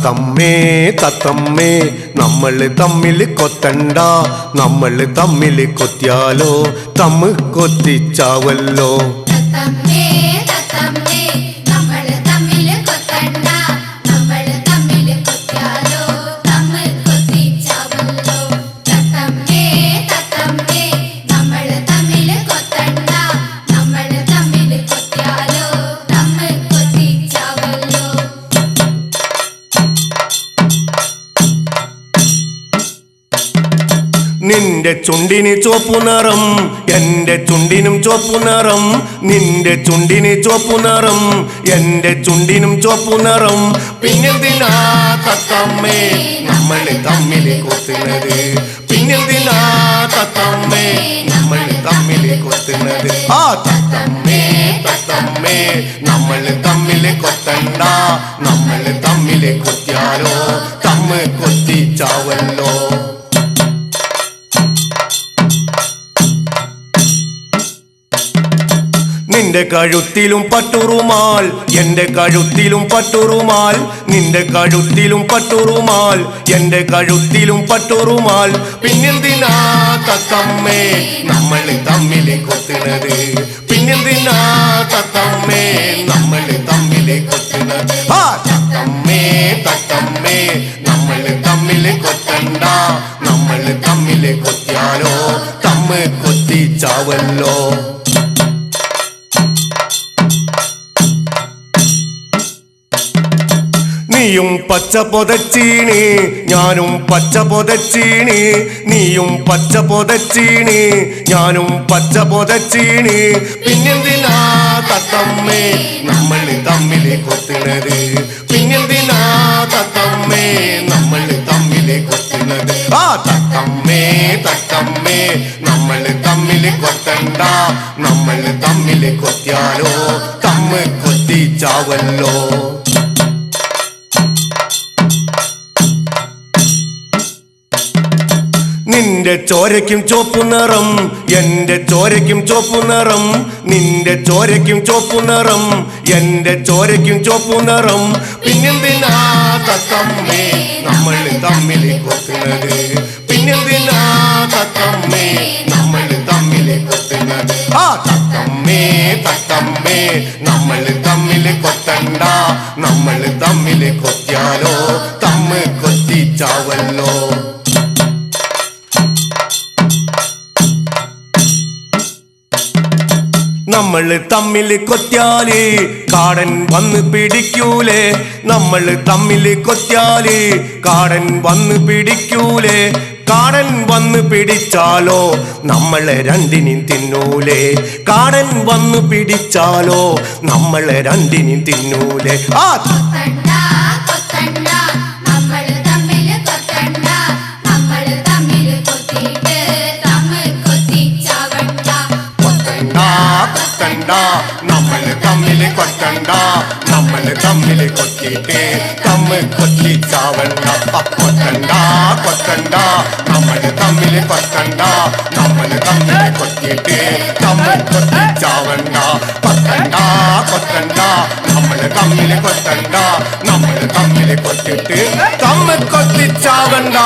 തത്തമ്മേ തത്തമ്മേ നമ്മൾ തമ്മിൽ കൊത്തണ്ട, നമ്മൾ തമ്മിൽ കൊത്തിയാലോ തമ്മ് കൊത്തിച്ചാവല്ലോ. നിന്റെ ചുണ്ടിന് ചുവപ്പു നിറം, എന്റെ ചുണ്ടിനും ചുവപ്പു നിറം. നിന്റെ ചുണ്ടിന് ചുവപ്പു നിറം, എന്റെ ചുണ്ടിനും ചുവപ്പു നിറം. പിന്നെന്തിനാ തത്തമ്മേ നമ്മൾ തമ്മിൽ കൊത്തുന്നത്? പിന്നെന്തിനാ തത്തമ്മേ നമ്മൾ തമ്മിൽ കൊത്തുന്നത്? ആ തത്തമ്മേ തത്തമ്മേ നമ്മൾ തമ്മിൽ കൊത്തണ്ട, നമ്മൾ തമ്മിൽ കൊത്തിയാലോ തമ്മ് കൊത്തിച്ചാവല്ലോ. നിന്റെ കഴുത്തിലും പട്ടുറുമാൽ, എന്റെ കഴുത്തിലും പട്ടുറുമാൽ. നിന്റെ കഴുത്തിലും പട്ടുറുമാൽ, എന്റെ കഴുത്തിലും പട്ടുറുമാൽ. പിന്നെന്തിനാ തത്തമ്മേ നമ്മൾ തമ്മിൽ കൊത്തുന്നത്? പിന്നെന്തിനാ തത്തമ്മേ നമ്മൾ തമ്മിൽ കൊത്തുന്നത്? ആ തത്തമ്മേ തത്തമ്മേ നമ്മൾ തമ്മിൽ കൊത്തണ്ട, നമ്മൾ തമ്മിൽ കൊത്തിയാലോ തമ്മ് കൊത്തിച്ചാവല്ലോ. നീയും പച്ച പൊതച്ചീണി, ഞാനും പച്ച പൊതച്ചീണി. നീയും പച്ച പൊതച്ചീണി, ഞാനും പച്ച പൊതച്ചീണി. പിന്നെന്തിനാ തത്തമ്മേ നമ്മൾ തമ്മിൽ കൊത്തുന്നത്? പിന്നെന്തിനാ തത്തമ്മേ നമ്മൾ തമ്മിൽ കൊത്തുന്നത്? ആ തത്തമ്മേ തത്തമ്മേ നമ്മൾ തമ്മിൽ കൊത്തണ്ട, നമ്മൾ തമ്മിൽ കൊത്തിയാലോ തമ്മ് കൊത്തിച്ചാവല്ലോ. നിന്റെ ചോരയ്ക്കും ചുവപ്പു നിറം, എന്റെ ചോരയ്ക്കും ചുവപ്പു നിറം. നിന്റെ ചോരയ്ക്കും ചുവപ്പു നിറം, എന്റെ ചോരയ്ക്കും ചുവപ്പു നിറം. പിന്നെന്തിനാ തത്തമ്മേ നമ്മൾ തമ്മിൽ കൊത്തുന്നത്? പിന്നെന്തിനാ തത്തമ്മേ നമ്മൾ തമ്മിൽ കൊത്തുന്നത്? ആ തത്തമ്മേ തത്തമ്മേ നമ്മൾ തമ്മിൽ കൊത്തണ്ട, നമ്മൾ തമ്മിൽ കൊത്തിയാലോ തമ്മ് കൊത്തിച്ചാവല്ലോ. നമ്മൾ തമ്മിൽ കൊത്തിയാല് കാടൻ വന്ന് പിടിക്കൂലേ? നമ്മൾ തമ്മിൽ കൊത്തിയാല് കാടൻ വന്ന് പിടിക്കൂലേ? കാടൻ വന്ന് പിടിച്ചാലോ നമ്മളെ രണ്ടിനും തിന്നൂലേ? കാടൻ വന്ന് പിടിച്ചാലോ നമ്മളെ രണ്ടിനും തിന്നൂലേ? ആ നമ്മൾ തമ്മിൽ കൊത്തണ്ട, നമ്മൾ തമ്മിൽ കൊത്തിയിട്ട് തമ്മ് കൊത്തിച്ചാവണ്ട. കൊത്തണ്ട കൊത്തണ്ട നമ്മൾ തമ്മിൽ കൊത്തണ്ട, നമ്മൾ തമ്മിൽ കൊത്തിയിട്ട് തമ്മ് കൊത്തിച്ചാവണ്ട. കൊത്തണ്ട കൊത്തണ്ട നമ്മൾ തമ്മിൽ കൊത്തണ്ട, നമ്മൾ തമ്മിൽ കൊത്തിയിട്ട് തമ്മ് കൊത്തിച്ചാവണ്ട.